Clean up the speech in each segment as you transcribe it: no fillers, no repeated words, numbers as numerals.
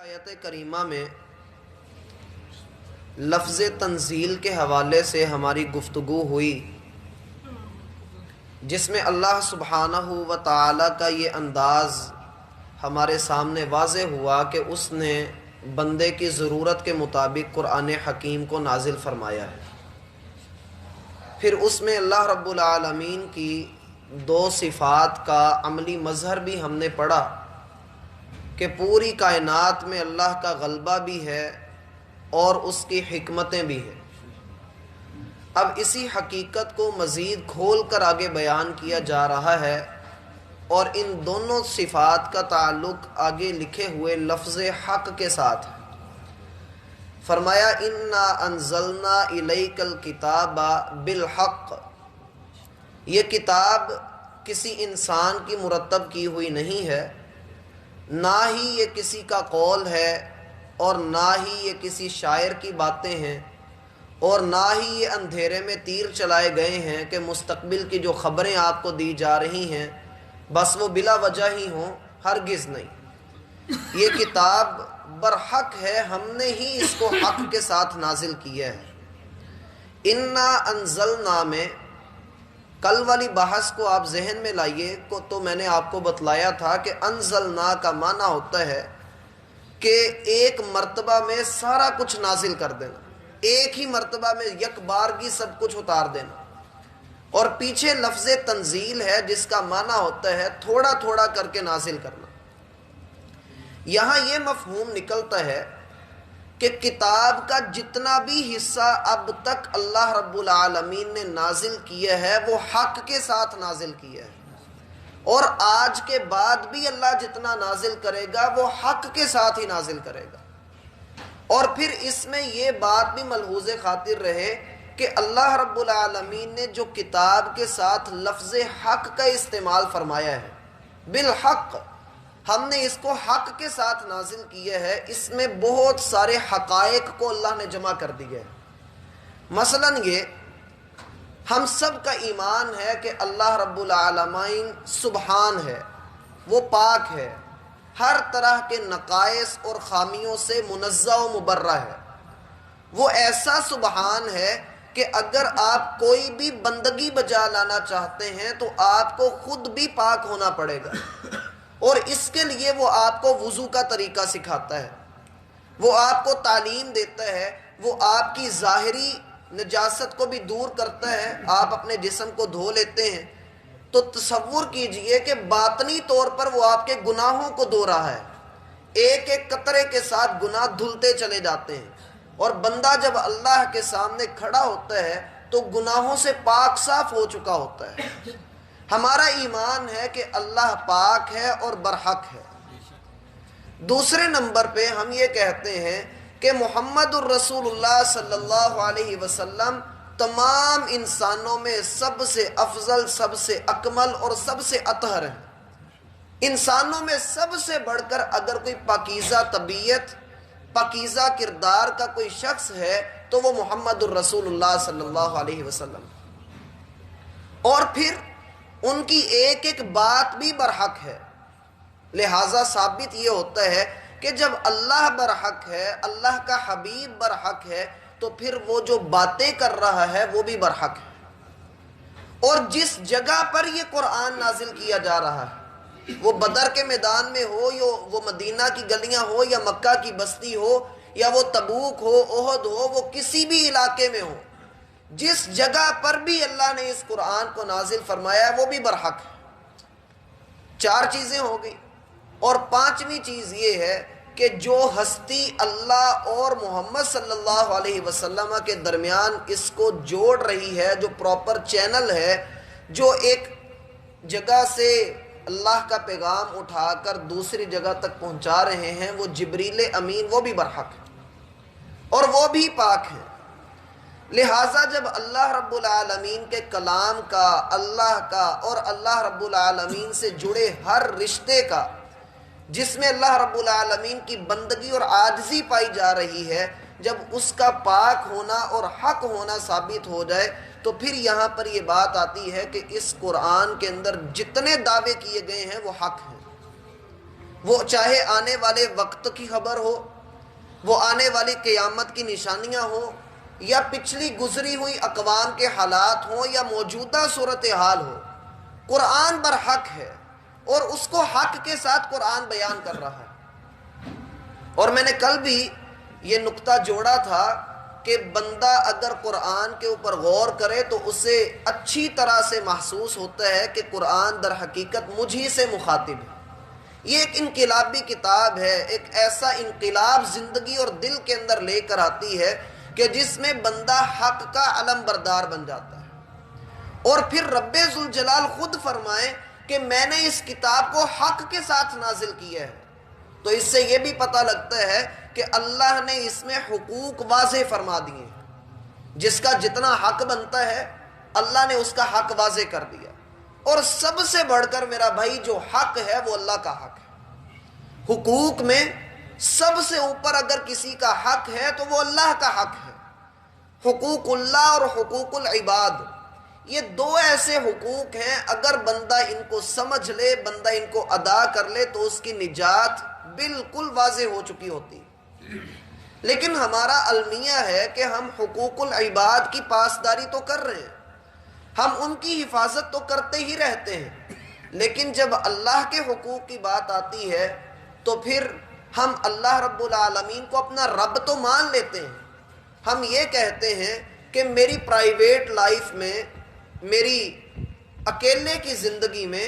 آیت کریمہ میں لفظ تنزیل کے حوالے سے ہماری گفتگو ہوئی، جس میں اللہ سبحانہ و تعالی کا یہ انداز ہمارے سامنے واضح ہوا کہ اس نے بندے کی ضرورت کے مطابق قرآن حکیم کو نازل فرمایا ہے۔ پھر اس میں اللہ رب العالمین کی دو صفات کا عملی مظہر بھی ہم نے پڑھا کہ پوری کائنات میں اللہ کا غلبہ بھی ہے اور اس کی حکمتیں بھی ہیں۔ اب اسی حقیقت کو مزید کھول کر آگے بیان کیا جا رہا ہے، اور ان دونوں صفات کا تعلق آگے لکھے ہوئے لفظ حق کے ساتھ ہے۔ فرمایا انا انزلنا الیک الکتاب بالحق، یہ کتاب کسی انسان کی مرتب کی ہوئی نہیں ہے، نہ ہی یہ کسی کا قول ہے، اور نہ ہی یہ کسی شاعر کی باتیں ہیں، اور نہ ہی یہ اندھیرے میں تیر چلائے گئے ہیں کہ مستقبل کی جو خبریں آپ کو دی جا رہی ہیں بس وہ بلا وجہ ہی ہوں، ہرگز نہیں۔ یہ کتاب برحق ہے، ہم نے ہی اس کو حق کے ساتھ نازل کیا ہے۔ انا انزلنا میں کل والی بحث کو آپ ذہن میں لائیے تو میں نے آپ کو بتلایا تھا کہ انزلنا کا معنی ہوتا ہے کہ ایک مرتبہ میں سارا کچھ نازل کر دینا، ایک ہی مرتبہ میں یک بارگی سب کچھ اتار دینا، اور پیچھے لفظ تنزیل ہے جس کا معنی ہوتا ہے تھوڑا تھوڑا کر کے نازل کرنا۔ یہاں یہ مفہوم نکلتا ہے کہ کتاب کا جتنا بھی حصہ اب تک اللہ رب العالمین نے نازل کیا ہے وہ حق کے ساتھ نازل کیا ہے، اور آج کے بعد بھی اللہ جتنا نازل کرے گا وہ حق کے ساتھ ہی نازل کرے گا۔ اور پھر اس میں یہ بات بھی ملحوظ خاطر رہے کہ اللہ رب العالمین نے جو کتاب کے ساتھ لفظ حق کا استعمال فرمایا ہے، بالحق، ہم نے اس کو حق کے ساتھ نازل کیا ہے، اس میں بہت سارے حقائق کو اللہ نے جمع کر دیا ہے۔ مثلا یہ ہم سب کا ایمان ہے کہ اللہ رب العالمین سبحان ہے، وہ پاک ہے، ہر طرح کے نقائص اور خامیوں سے منزہ و مبرہ ہے۔ وہ ایسا سبحان ہے کہ اگر آپ کوئی بھی بندگی بجا لانا چاہتے ہیں تو آپ کو خود بھی پاک ہونا پڑے گا، اور اس کے لیے وہ آپ کو وضو کا طریقہ سکھاتا ہے، وہ آپ کو تعلیم دیتا ہے، وہ آپ کی ظاہری نجاست کو بھی دور کرتا ہے، آپ اپنے جسم کو دھو لیتے ہیں تو تصور کیجئے کہ باطنی طور پر وہ آپ کے گناہوں کو دھو رہا ہے، ایک ایک قطرے کے ساتھ گناہ دھلتے چلے جاتے ہیں، اور بندہ جب اللہ کے سامنے کھڑا ہوتا ہے تو گناہوں سے پاک صاف ہو چکا ہوتا ہے۔ ہمارا ایمان ہے کہ اللہ پاک ہے اور برحق ہے۔ دوسرے نمبر پہ ہم یہ کہتے ہیں کہ محمد الرسول اللہ صلی اللہ علیہ وسلم تمام انسانوں میں سب سے افضل، سب سے اکمل اور سب سے اطہر ہیں۔ انسانوں میں سب سے بڑھ کر اگر کوئی پاکیزہ طبیعت، پاکیزہ کردار کا کوئی شخص ہے تو وہ محمد الرسول اللہ صلی اللہ علیہ وسلم، اور پھر ان کی ایک ایک بات بھی برحق ہے۔ لہٰذا ثابت یہ ہوتا ہے کہ جب اللہ برحق ہے، اللہ کا حبیب برحق ہے، تو پھر وہ جو باتیں کر رہا ہے وہ بھی برحق ہے۔ اور جس جگہ پر یہ قرآن نازل کیا جا رہا ہے، وہ بدر کے میدان میں ہو، یا وہ مدینہ کی گلیاں ہو، یا مکہ کی بستی ہو، یا وہ تبوک ہو، احد ہو، وہ کسی بھی علاقے میں ہو، جس جگہ پر بھی اللہ نے اس قرآن کو نازل فرمایا ہے وہ بھی برحق ہے۔ چار چیزیں ہو گئی، اور پانچویں چیز یہ ہے کہ جو ہستی اللہ اور محمد صلی اللہ علیہ وسلم کے درمیان اس کو جوڑ رہی ہے، جو پراپر چینل ہے، جو ایک جگہ سے اللہ کا پیغام اٹھا کر دوسری جگہ تک پہنچا رہے ہیں، وہ جبریل امین، وہ بھی برحق ہے اور وہ بھی پاک ہیں۔ لہٰذا جب اللہ رب العالمین کے کلام کا، اللہ کا اور اللہ رب العالمین سے جڑے ہر رشتے کا، جس میں اللہ رب العالمین کی بندگی اور عاجزی پائی جا رہی ہے، جب اس کا پاک ہونا اور حق ہونا ثابت ہو جائے تو پھر یہاں پر یہ بات آتی ہے کہ اس قرآن کے اندر جتنے دعوے کیے گئے ہیں وہ حق ہیں، وہ چاہے آنے والے وقت کی خبر ہو، وہ آنے والی قیامت کی نشانیاں ہوں، یا پچھلی گزری ہوئی اقوام کے حالات ہوں، یا موجودہ صورتحال ہو، قرآن برحق ہے اور اس کو حق کے ساتھ قرآن بیان کر رہا ہے۔ اور میں نے کل بھی یہ نقطہ جوڑا تھا کہ بندہ اگر قرآن کے اوپر غور کرے تو اسے اچھی طرح سے محسوس ہوتا ہے کہ قرآن در حقیقت مجھی سے مخاطب ہے۔ یہ ایک انقلابی کتاب ہے، ایک ایسا انقلاب زندگی اور دل کے اندر لے کر آتی ہے کہ جس میں بندہ حق کا علم بردار بن جاتا ہے۔ اور پھر رب ذوالجلال خود فرمائے کہ میں نے اس کتاب کو حق کے ساتھ نازل کیا ہے، تو اس سے یہ بھی پتہ لگتا ہے کہ اللہ نے اس میں حقوق واضح فرما دیے ہیں۔ جس کا جتنا حق بنتا ہے اللہ نے اس کا حق واضح کر دیا۔ اور سب سے بڑھ کر میرا بھائی جو حق ہے وہ اللہ کا حق ہے۔ حقوق میں سب سے اوپر اگر کسی کا حق ہے تو وہ اللہ کا حق ہے۔ حقوق اللہ اور حقوق العباد، یہ دو ایسے حقوق ہیں، اگر بندہ ان کو سمجھ لے، بندہ ان کو ادا کر لے تو اس کی نجات بالکل واضح ہو چکی ہوتی۔ لیکن ہمارا المیہ ہے کہ ہم حقوق العباد کی پاسداری تو کر رہے ہیں، ہم ان کی حفاظت تو کرتے ہی رہتے ہیں، لیکن جب اللہ کے حقوق کی بات آتی ہے تو پھر ہم اللہ رب العالمین کو اپنا رب تو مان لیتے ہیں۔ ہم یہ کہتے ہیں کہ میری پرائیویٹ لائف میں، میری اکیلے کی زندگی میں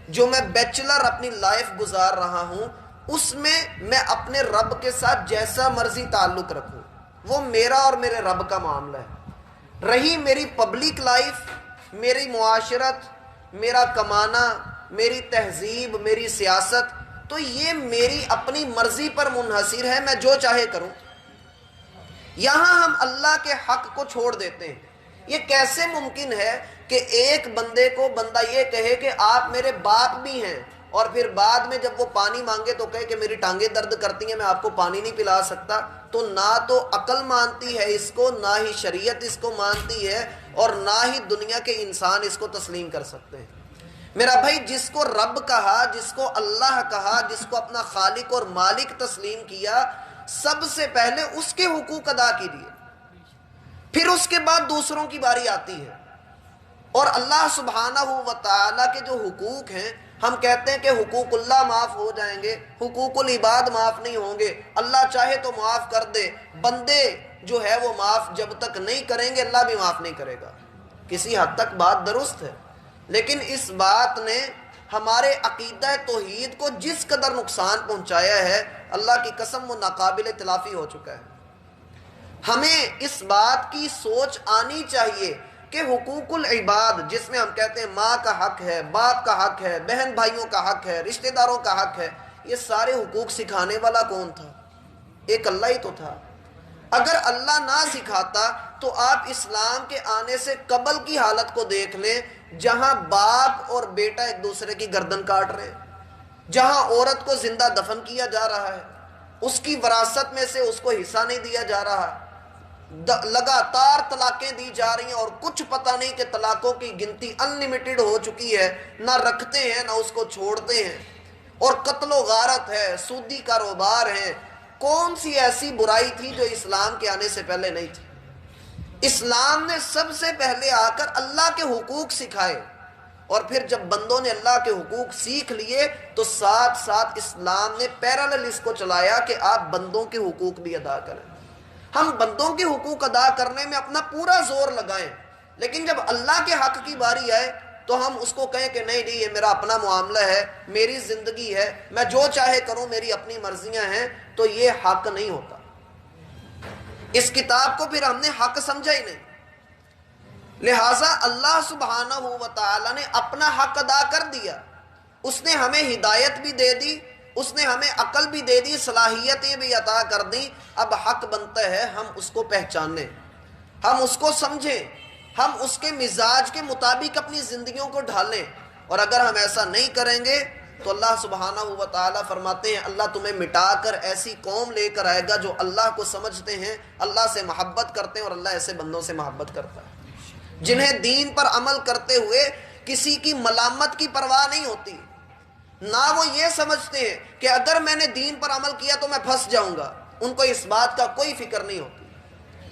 جو میں بیچلر اپنی لائف گزار رہا ہوں، اس میں میں اپنے رب کے ساتھ جیسا مرضی تعلق رکھوں، وہ میرا اور میرے رب کا معاملہ ہے۔ رہی میری پبلک لائف، میری معاشرت، میرا کمانا، میری تہذیب، میری سیاست، تو یہ میری اپنی مرضی پر منحصر ہے، میں جو چاہے کروں۔ یہاں ہم اللہ کے حق کو چھوڑ دیتے ہیں۔ یہ کیسے ممکن ہے کہ ایک بندے کو بندہ یہ کہے کہ آپ میرے باپ بھی ہیں، اور پھر بعد میں جب وہ پانی مانگے تو کہے کہ میری ٹانگیں درد کرتی ہیں، میں آپ کو پانی نہیں پلا سکتا؟ تو نہ تو عقل مانتی ہے اس کو، نہ ہی شریعت اس کو مانتی ہے، اور نہ ہی دنیا کے انسان اس کو تسلیم کر سکتے ہیں۔ میرا بھائی، جس کو رب کہا، جس کو اللہ کہا، جس کو اپنا خالق اور مالک تسلیم کیا، سب سے پہلے اس کے حقوق ادا کیجیے، پھر اس کے بعد دوسروں کی باری آتی ہے۔ اور اللہ سبحانہ و تعالیٰ کے جو حقوق ہیں، ہم کہتے ہیں کہ حقوق اللہ معاف ہو جائیں گے، حقوق العباد معاف نہیں ہوں گے، اللہ چاہے تو معاف کر دے، بندے جو ہے وہ معاف جب تک نہیں کریں گے اللہ بھی معاف نہیں کرے گا۔ کسی حد تک بات درست ہے، لیکن اس بات نے ہمارے عقیدہ توحید کو جس قدر نقصان پہنچایا ہے، اللہ کی قسم وہ ناقابل تلافی ہو چکا ہے۔ ہمیں اس بات کی سوچ آنی چاہیے کہ حقوق العباد، جس میں ہم کہتے ہیں ماں کا حق ہے، باپ کا حق ہے، بہن بھائیوں کا حق ہے، رشتہ داروں کا حق ہے، یہ سارے حقوق سکھانے والا کون تھا؟ ایک اللہ ہی تو تھا۔ اگر اللہ نہ سکھاتا تو آپ اسلام کے آنے سے قبل کی حالت کو دیکھ لیں، جہاں باپ اور بیٹا ایک دوسرے کی گردن کاٹ رہے ہیں، جہاں عورت کو زندہ دفن کیا جا رہا ہے، اس کی وراثت میں سے اس کو حصہ نہیں دیا جا رہا، لگاتار طلاقیں دی جا رہی ہیں، اور کچھ پتہ نہیں کہ طلاقوں کی گنتی انلیمیٹڈ ہو چکی ہے، نہ رکھتے ہیں نہ اس کو چھوڑتے ہیں، اور قتل و غارت ہے، سودی کاروبار ہیں۔ کون سی ایسی برائی تھی جو اسلام کے آنے سے پہلے نہیں تھی؟ اسلام نے سب سے پہلے آ کر اللہ کے حقوق سکھائے، اور پھر جب بندوں نے اللہ کے حقوق سیکھ لیے تو ساتھ ساتھ اسلام نے پیرالل اس کو چلایا کہ آپ بندوں کے حقوق بھی ادا کریں۔ ہم بندوں کے حقوق ادا کرنے میں اپنا پورا زور لگائیں، لیکن جب اللہ کے حق کی باری آئے تو ہم اس کو کہیں کہ نہیں یہ میرا اپنا معاملہ ہے، میری زندگی ہے، میں جو چاہے کروں، میری اپنی مرضیاں ہیں، تو یہ حق نہیں ہوتا۔ اس کتاب کو پھر ہم نے حق سمجھا ہی نہیں، لہٰذا اللہ سبحانہ و تعالیٰ نے اپنا حق ادا کر دیا۔ اس نے ہمیں ہدایت بھی دے دی، اس نے ہمیں عقل بھی دے دی، صلاحیتیں بھی عطا کر دی۔ اب حق بنتا ہے ہم اس کو پہچانیں، ہم اس کو سمجھیں، ہم اس کے مزاج کے مطابق اپنی زندگیوں کو ڈھالیں، اور اگر ہم ایسا نہیں کریں گے تو اللہ سبحانہ و تعالیٰ فرماتے ہیں اللہ تمہیں مٹا کر ایسی قوم لے کر آئے گا جو اللہ کو سمجھتے ہیں، اللہ سے محبت کرتے ہیں، اور اللہ ایسے بندوں سے محبت کرتا ہے جنہیں دین پر عمل کرتے ہوئے کسی کی ملامت کی پرواہ نہیں ہوتی۔ نہ وہ یہ سمجھتے ہیں کہ اگر میں نے دین پر عمل کیا تو میں پھنس جاؤں گا، ان کو اس بات کا کوئی فکر نہیں ہوتی۔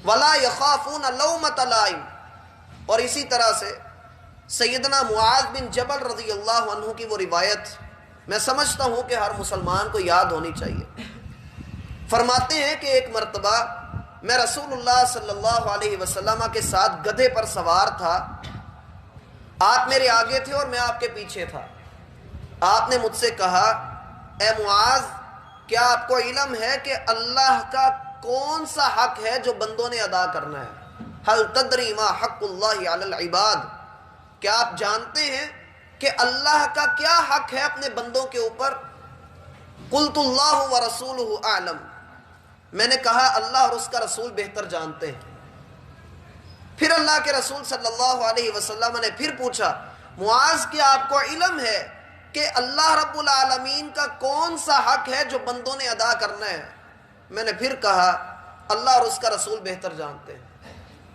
وَلَا يَخَافُونَ لَوْمَةَ لَائِمٍ۔ اور اسی طرح سے سیدنا معاذ بن جبل رضی اللہ عنہ کی وہ روایت میں سمجھتا ہوں کہ ہر مسلمان کو یاد ہونی چاہیے۔ فرماتے ہیں کہ ایک مرتبہ میں رسول اللہ صلی اللہ علیہ وسلم کے ساتھ گدھے پر سوار تھا، آپ میرے آگے تھے اور میں آپ کے پیچھے تھا۔ آپ نے مجھ سے کہا، اے معاذ، کیا آپ کو علم ہے کہ اللہ کا کون سا حق ہے جو بندوں نے ادا کرنا ہے؟ هل تدری ما حق اللہ علی العباد؟ کیا آپ جانتے ہیں کہ اللہ کا کیا حق ہے اپنے بندوں کے اوپر؟ قلت اللہ ورسولہ اعلم۔ میں نے کہا اللہ اور اس کا رسول بہتر جانتے ہیں۔ پھر اللہ کے رسول صلی اللہ علیہ وسلم نے پھر پوچھا، معاذ کیا آپ کو علم ہے کہ اللہ رب العالمین کا کون سا حق ہے جو بندوں نے ادا کرنا ہے؟ میں نے پھر کہا اللہ اور اس کا رسول بہتر جانتے ہیں۔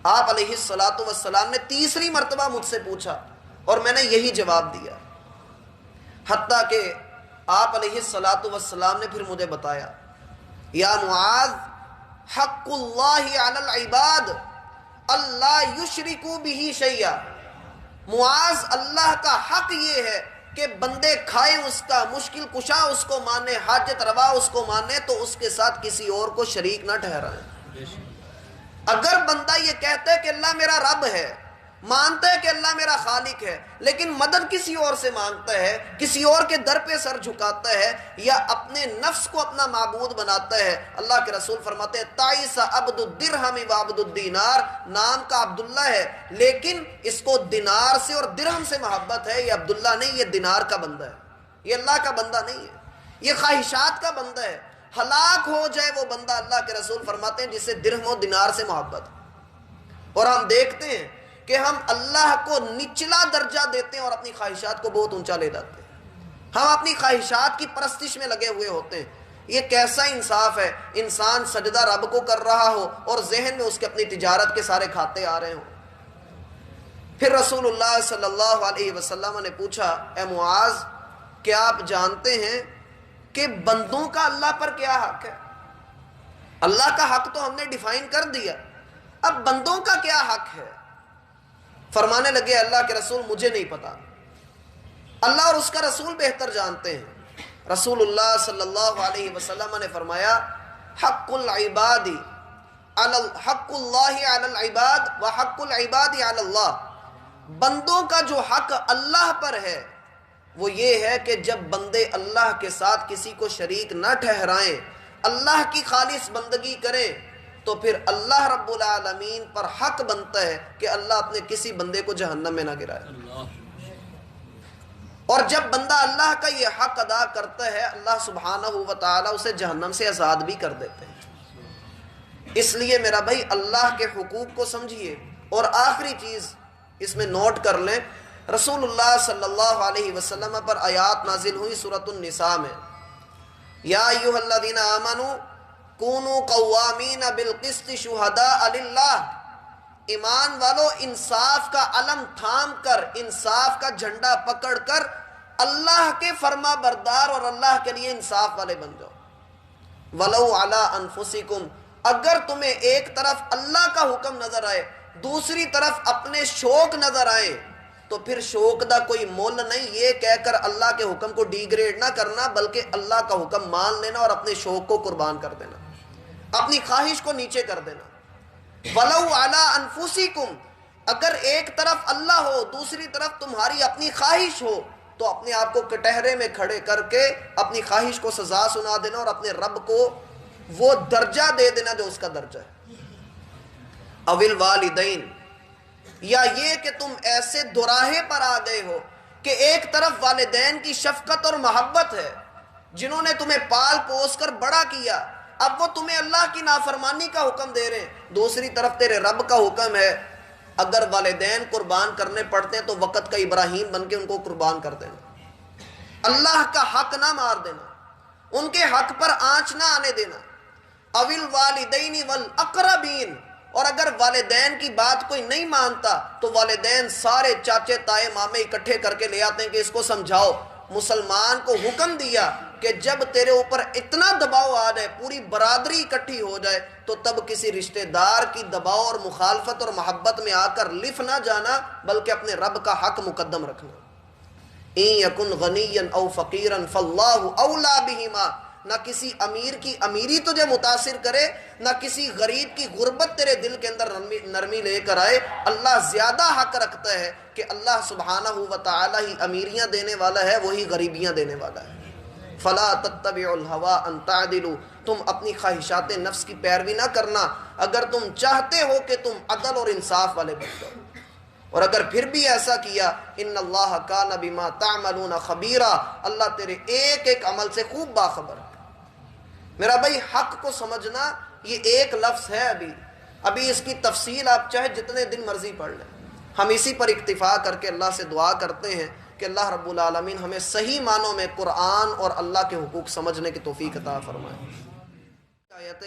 آپ علیہ الصلاۃ والسلام نے تیسری مرتبہ مجھ سے پوچھا اور میں نے یہی جواب دیا، حتیٰ کہ آپ علیہ الصلاۃ والسلام نے پھر مجھے بتایا، یا معاذ، حق اللہ علی العباد اللہ یشرکوا بہ شیئا۔ معاذ، اللہ کا حق یہ ہے کہ بندے کھائیں اس کا، مشکل کشا اس کو مانے، حاجت روا اس کو مانے، تو اس کے ساتھ کسی اور کو شریک نہ ٹھہرائیں۔ اگر بندہ یہ کہتا ہے کہ اللہ میرا رب ہے، مانتا ہے کہ اللہ میرا خالق ہے، لیکن مدد کسی اور سے مانگتا ہے، کسی اور کے در پہ سر جھکاتا ہے، یا اپنے نفس کو اپنا معبود بناتا ہے، اللہ کے رسول فرماتے ہیں تعیس عبد الدرہم و عبد الدینار۔ نام کا عبداللہ ہے لیکن اس کو دینار سے اور درہم سے محبت ہے، یہ عبداللہ نہیں، یہ دینار کا بندہ ہے، یہ اللہ کا بندہ نہیں ہے، یہ خواہشات کا بندہ ہے۔ ہلاک ہو جائے وہ بندہ، اللہ کے رسول فرماتے ہیں، جسے درہم و دینار سے محبت۔ اور ہم دیکھتے ہیں کہ ہم اللہ کو نچلا درجہ دیتے ہیں اور اپنی خواہشات کو بہت اونچا لے جاتے ہیں۔ ہم اپنی خواہشات کی پرستش میں لگے ہوئے ہوتے ہیں۔ یہ کیسا انصاف ہے، انسان سجدہ رب کو کر رہا ہو اور ذہن میں اس کے اپنی تجارت کے سارے کھاتے آ رہے ہوں۔ پھر رسول اللہ صلی اللہ علیہ وسلم نے پوچھا، اے معاذ، کیا آپ جانتے ہیں کہ بندوں کا اللہ پر کیا حق ہے؟ اللہ کا حق تو ہم نے ڈیفائن کر دیا، اب بندوں کا کیا حق ہے؟ فرمانے لگے اللہ کے رسول مجھے نہیں پتا، اللہ اور اس کا رسول بہتر جانتے ہیں۔ رسول اللہ صلی اللہ علیہ وسلم نے فرمایا، حق العباد حق اللہ علی العباد و حق العباد علی اللہ۔ بندوں کا جو حق اللہ پر ہے وہ یہ ہے کہ جب بندے اللہ کے ساتھ کسی کو شریک نہ ٹھہرائیں، اللہ کی خالص بندگی کریں، تو پھر اللہ رب العالمین پر حق بنتا ہے کہ اللہ اپنے کسی بندے کو جہنم میں نہ گرائے۔ اور جب بندہ اللہ کا یہ حق ادا کرتا ہے، اللہ سبحانہ و تعالی اسے جہنم سے آزاد بھی کر دیتے ہیں۔ اس لیے میرا بھائی اللہ کے حقوق کو سمجھیے۔ اور آخری چیز اس میں نوٹ کر لیں، رسول اللہ صلی اللہ علیہ وسلم پر آیات نازل ہوئی سورۃ النساء میں، یا ایھا الذین آمنوا کونوا قوامین بالقسط شہداء للہ۔ ایمان والو، انصاف کا علم تھام کر، انصاف کا جھنڈا پکڑ کر اللہ کے فرما بردار اور اللہ کے لیے انصاف والے بن جاؤ۔ ولو علی انفسکم، اگر تمہیں ایک طرف اللہ کا حکم نظر آئے، دوسری طرف اپنے شوق نظر آئے، تو پھر شوق دا کوئی مول نہیں، یہ کہہ کر اللہ کے حکم کو ڈی گریڈ نہ کرنا، بلکہ اللہ کا حکم مان لینا اور اپنے شوق کو قربان کر دینا، اپنی خواہش کو نیچے کر دینا۔ وَلَوْ عَلَىٰ أَنفُسِكُمْ، اگر ایک طرف اللہ ہو، دوسری طرف تمہاری اپنی خواہش ہو، تو اپنے آپ کو کٹہرے میں کھڑے کر کے اپنی خواہش کو سزا سنا دینا اور اپنے رب کو وہ درجہ دے دینا جو اس کا درجہ ہے۔ اوِل والدین، یا یہ کہ تم ایسے دوراہے پر آ گئے ہو کہ ایک طرف والدین کی شفقت اور محبت ہے، جنہوں نے تمہیں پال پوس کر بڑا کیا، اب وہ تمہیں اللہ کی نافرمانی کا حکم دے رہے ہیں، دوسری طرف تیرے رب کا حکم ہے اگر والدین قربان کرنے پڑتے ہیں تو وقت کا ابراہیم بن کے ان کو قربان کر دینا، اللہ کا حق نہ مار دینا، ان کے حق پر آنچ نہ آنے دینا۔ اوِل والدین والاقربین، اور اگر والدین کی بات کوئی نہیں مانتا تو والدین سارے چاچے تائے مامے اکٹھے کر کے لے آتے ہیں کہ اس کو سمجھاؤ، مسلمان کو حکم دیا کہ جب تیرے اوپر اتنا دباؤ آ جائے، پوری برادری اکٹھی ہو جائے، تو تب کسی رشتہ دار کی دباؤ اور مخالفت اور محبت میں آ کر لف نہ جانا، بلکہ اپنے رب کا حق مقدم رکھنا۔ ان یکن غنیا او فقیرا فاللہ اولا بہما، نہ کسی امیر کی امیری تجھے متاثر کرے، نہ کسی غریب کی غربت تیرے دل کے اندر نرمی لے کر آئے۔ اللہ زیادہ حق رکھتا ہے کہ اللہ سبحانہ و تعالی ہی امیریاں دینے والا ہے، وہی غریبیاں دینے والا ہے۔ فلا تتبعوا الہوا ان تعدلوا، تم اپنی خواہشات نفس کی پیروی نہ کرنا اگر تم چاہتے ہو کہ تم عدل اور انصاف والے بن جاؤ، اور اگر پھر بھی ایسا کیا، ان اللہ کان بما تعملون خبیرا، اللہ تیرے ایک ایک عمل سے خوب باخبر ہے۔ میرا بھائی، حق کو سمجھنا یہ ایک لفظ ہے، ابھی اس کی تفصیل آپ چاہے جتنے دن مرضی پڑھ لیں۔ ہم اسی پر اکتفا کر کے اللہ سے دعا کرتے ہیں کہ اللہ رب العالمین ہمیں صحیح معنوں میں قرآن اور اللہ کے حقوق سمجھنے کی توفیق عطا فرمائے۔